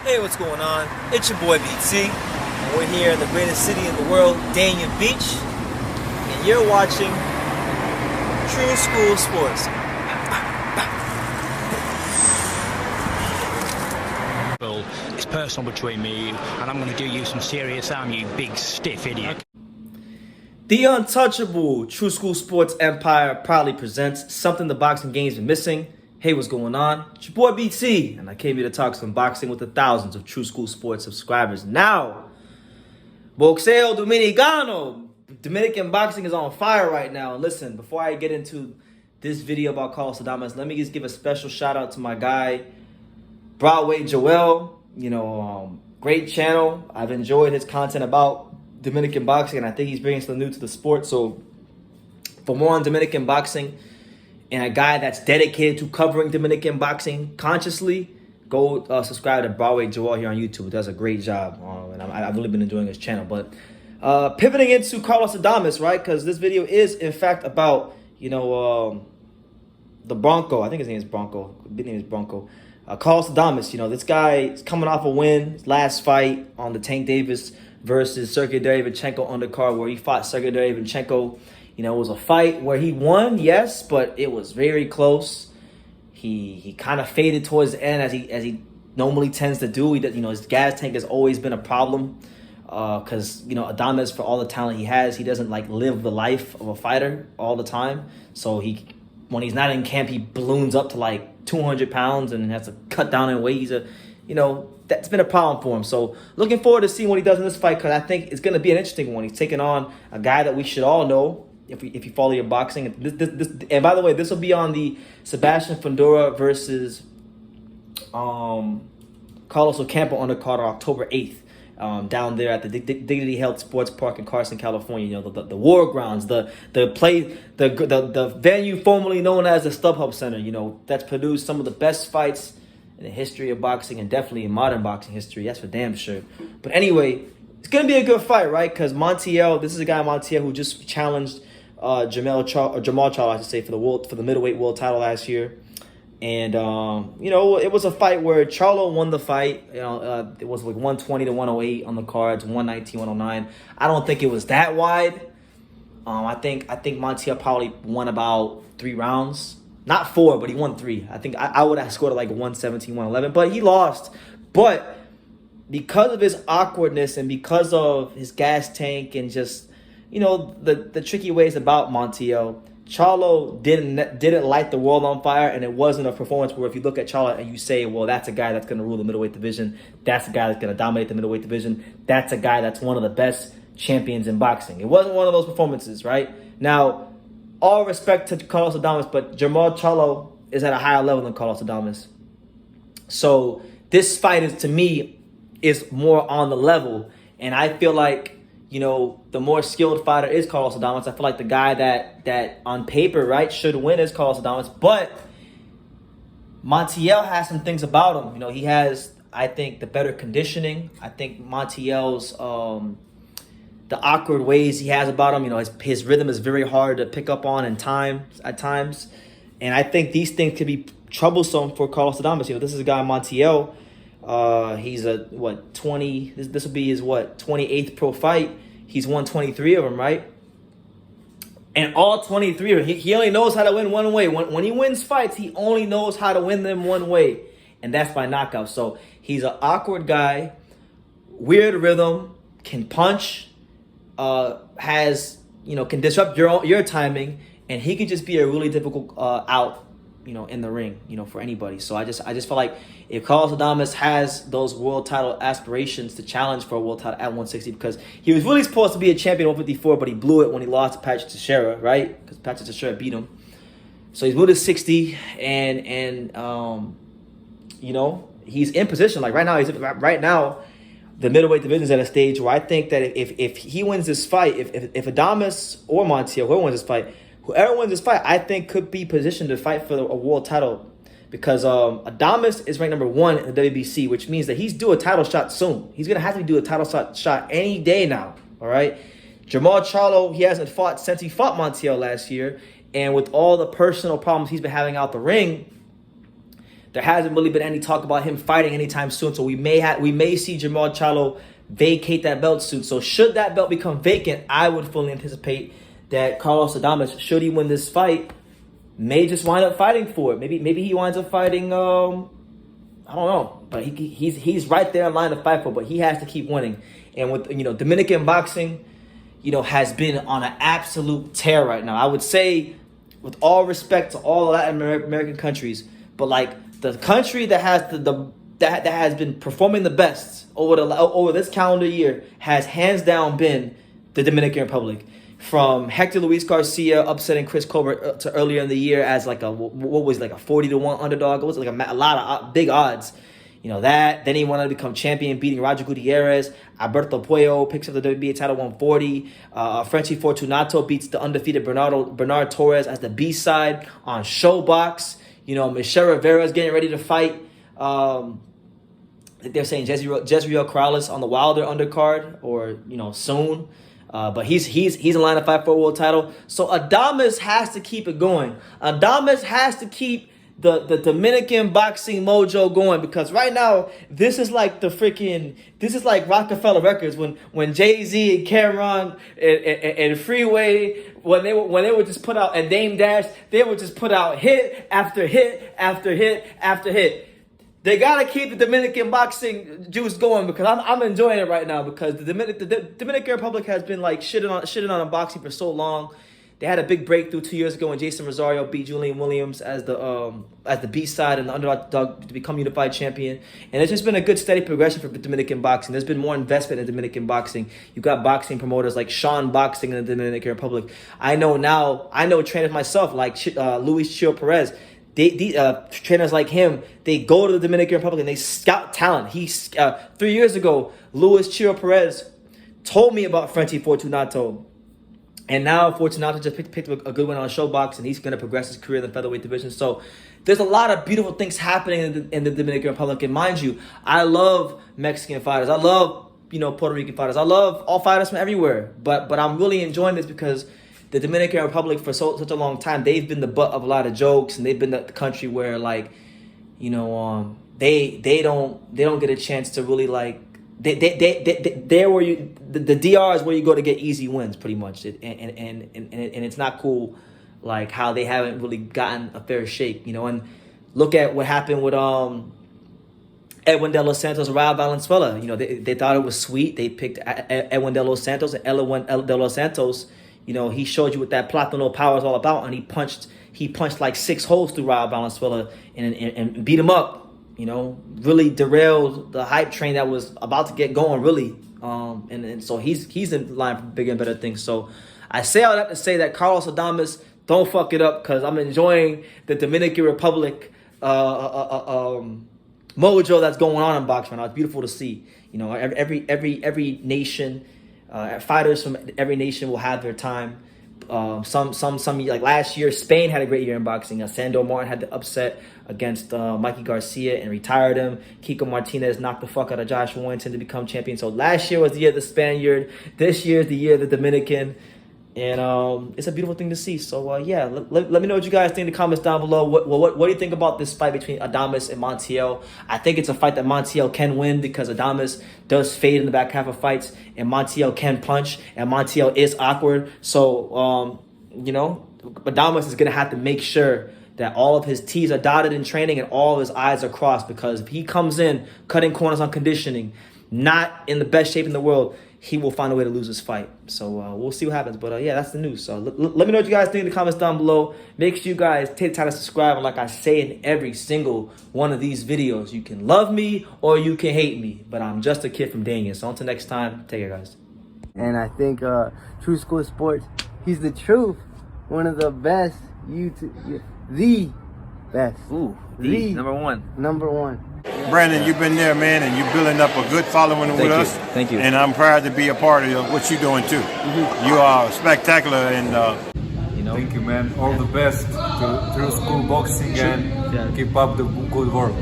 Hey, what's going on? It's your boy BT, and we're here in the greatest city in the world, Dania Beach, and you're watching True School Sports. It's personal between me and you, and I'm going to do you some serious harm, you big stiff idiot. The untouchable True School Sports Empire proudly presents something the boxing game's been missing. Hey, what's going on? It's your boy BT, and I came here to talk some boxing with the thousands of True School Sports subscribers. Now, Boxeo Dominicano. Dominican boxing is on fire right now. And listen, before I get into this video about Carlos Adames, let me just give a special shout out to my guy, Broadway Joel. Great channel. I've enjoyed his content about Dominican boxing, and I think he's bringing something new to the sport. So for more on Dominican boxing and a guy that's dedicated to covering Dominican boxing consciously, go subscribe to Broadway Joel here on YouTube. He does a great job, and I've really been enjoying his channel. But pivoting into Carlos Adames, right? Because this video is, in fact, about, the Bronco. I think his name is Bronco. His name is Bronco. Carlos Adames, this guy is coming off a win. His last fight on the Tank Davis versus Sergey Derevyanchenko undercard, where he fought Sergey Derevyanchenko. It was a fight where he won, yes, but it was very close. He kind of faded towards the end, as he normally tends to do. His gas tank has always been a problem, because Adames, for all the talent he has, he doesn't live the life of a fighter all the time. So when he's not in camp, he balloons up to 200 pounds and has to cut down in weight. That's been a problem for him. So looking forward to seeing what he does in this fight, because I think it's going to be an interesting one. He's taking on a guy that we should all know if you follow your boxing. And by the way, this will be on the Sebastian Fundora versus Carlos Ocampo undercard on October 8th. Down there at the Dignity Health Sports Park in Carson, California. The war grounds, the venue formerly known as the StubHub Center. That's produced some of the best fights in the history of boxing, and definitely in modern boxing history. That's for damn sure. But anyway, it's gonna be a good fight, right? Because Montiel, this is a guy Montiel who just challenged Jamal Charlo, I should say, for the middleweight world title last year. And, it was a fight where Charlo won the fight. It was 120 to 108 on the cards, 119, 109. I don't think it was that wide. I think Montiel probably won about 3 rounds. Not 4, but he won 3. I think I would have scored 117, 111, but he lost. But because of his awkwardness and because of his gas tank and just, the tricky ways about Montiel, Charlo didn't light the world on fire, and it wasn't a performance where if you look at Charlo and you say, well, that's a guy that's going to rule the middleweight division, that's a guy that's going to dominate the middleweight division, that's a guy that's one of the best champions in boxing. It wasn't one of those performances, right? Now, all respect to Carlos Adames, but Jamal Charlo is at a higher level than Carlos Adames. So this fight to me is more on the level, and I feel like the more skilled fighter is Carlos Adames. I feel like the guy that on paper, right, should win is Carlos Adames. But Montiel has some things about him. He has, I think, the better conditioning. I think Montiel's the awkward ways he has about him. His rhythm is very hard to pick up on at times. And I think these things could be troublesome for Carlos Adames. This is a guy, Montiel. He's a 20. This will be his 28th pro fight. He's won 23 of them, right? And all 23 of them, he only knows how to win one way. When he wins fights, he only knows how to win them one way, and that's by knockout. So he's an awkward guy, weird rhythm, can punch, can disrupt your timing, and he could just be a really difficult out. In the ring, for anybody. So I just feel like if Carlos Adames has those world title aspirations to challenge for a world title at 160, because he was really supposed to be a champion at 154, but he blew it when he lost to Patrick Teixeira, right? Because Patrick Teixeira beat him. So he's moved to 60, and he's in position. Right now, the middleweight division is at a stage where I think that if he wins this fight, if Adames or Montiel, whoever wins this fight, I think could be positioned to fight for a world title, because Adames is ranked number 1 in the WBC, which means that he's due a title shot soon. He's going to have to do a title shot any day now, all right? Jamal Charlo, he hasn't fought since he fought Montiel last year, and with all the personal problems he's been having out the ring, there hasn't really been any talk about him fighting anytime soon. So we may see Jamal Charlo vacate that belt soon. So should that belt become vacant, I would fully anticipate that Carlos Adames, should he win this fight, may just wind up fighting for it. Maybe he winds up fighting. I don't know, but he's right there in line to fight for. But he has to keep winning. And with Dominican boxing, has been on an absolute tear right now. I would say, with all respect to all Latin American countries, but like the country that has that has been performing the best over this calendar year has hands down been the Dominican Republic. From Hector Luis Garcia upsetting Chris Colbert to earlier in the year as like a 40-1 underdog. It was like a lot of big odds. That. Then he wanted to become champion, beating Roger Gutierrez. Alberto Puello picks up the WBA title 140. Frenchie Fortunato beats the undefeated Bernard Torres as the B-side on Showbox. Michelle Rivera is getting ready to fight. They're saying Jezreel Corrales on the Wilder undercard, or soon. But he's in line to fight for a world title. So Adames has to keep it going. Adames has to keep the Dominican boxing mojo going, because right now this is like Rockefeller Records when Jay-Z and Cameron and Freeway when they would just put out, and Dame Dash, they would just put out hit after hit after hit after hit. They gotta keep the Dominican boxing juice going, because I'm enjoying it right now, because the Dominican Republic has been like shitting on boxing for so long. They had a big breakthrough 2 years ago when Jason Rosario beat Julian Williams as the B side and the underdog to become unified champion. And it's just been a good steady progression for Dominican boxing. There's been more investment in Dominican boxing. You got boxing promoters like Sean Boxing in the Dominican Republic. I know trainers myself like Luis Chio Perez. Trainers like him, they go to the Dominican Republic and they scout talent. 3 years ago, Luis Chio Perez told me about Frenchie Fortunato. And now Fortunato just picked up a good win on Showbox, and he's going to progress his career in the featherweight division. So there's a lot of beautiful things happening in the Dominican Republic. And mind you, I love Mexican fighters. I love, Puerto Rican fighters. I love all fighters from everywhere. But I'm really enjoying this because the Dominican Republic for such a long time, they've been the butt of a lot of jokes, and they've been the country where they don't get a chance to really like. They're where the DR is where you go to get easy wins, pretty much, and it's not cool, like how they haven't really gotten a fair shake, And look at what happened with Edwin De Los Santos and Raul Valenzuela. They thought it was sweet. They picked Edwin De Los Santos, and Edwin De Los Santos, he showed you what that Platano power is all about, and he punched like 6 holes through Raul Valenzuela and beat him up. Really derailed the hype train that was about to get going, really. And so he's in line for bigger and better things. So I say all that to say that Carlos Adames, don't fuck it up, because I'm enjoying the Dominican Republic mojo that's going on in boxing right now. It's beautiful to see. Every nation, fighters from every nation will have their time. Some like last year, Spain had a great year in boxing. Sandor Martin had the upset against Mikey Garcia and retired him. Kiko Martinez knocked the fuck out of Josh Warrington to become champion. So last year was the year of the Spaniard. This year is the year of the Dominican. And it's a beautiful thing to see. So, let me know what you guys think in the comments down below. What do you think about this fight between Adames and Montiel? I think it's a fight that Montiel can win, because Adames does fade in the back half of fights, and Montiel can punch, and Montiel is awkward. So, Adames is going to have to make sure that all of his T's are dotted in training and all of his I's are crossed, because if he comes in cutting corners on conditioning, not in the best shape in the world, he will find a way to lose this fight. So we'll see what happens. But that's the news. So let me know what you guys think in the comments down below. Make sure you guys take the time to subscribe. And like I say in every single one of these videos, you can love me or you can hate me, but I'm just a kid from Daniel. So until next time, take care, guys. And I think True School Sports, he's the truth. One of the best the best. Ooh, the number one. Number one. Brandon, you've been there, man, and you're building up a good following with us. Thank you. And I'm proud to be a part of what you're doing, too. You are spectacular. And Thank you, man. All the best to True School Boxing, and keep up the good work.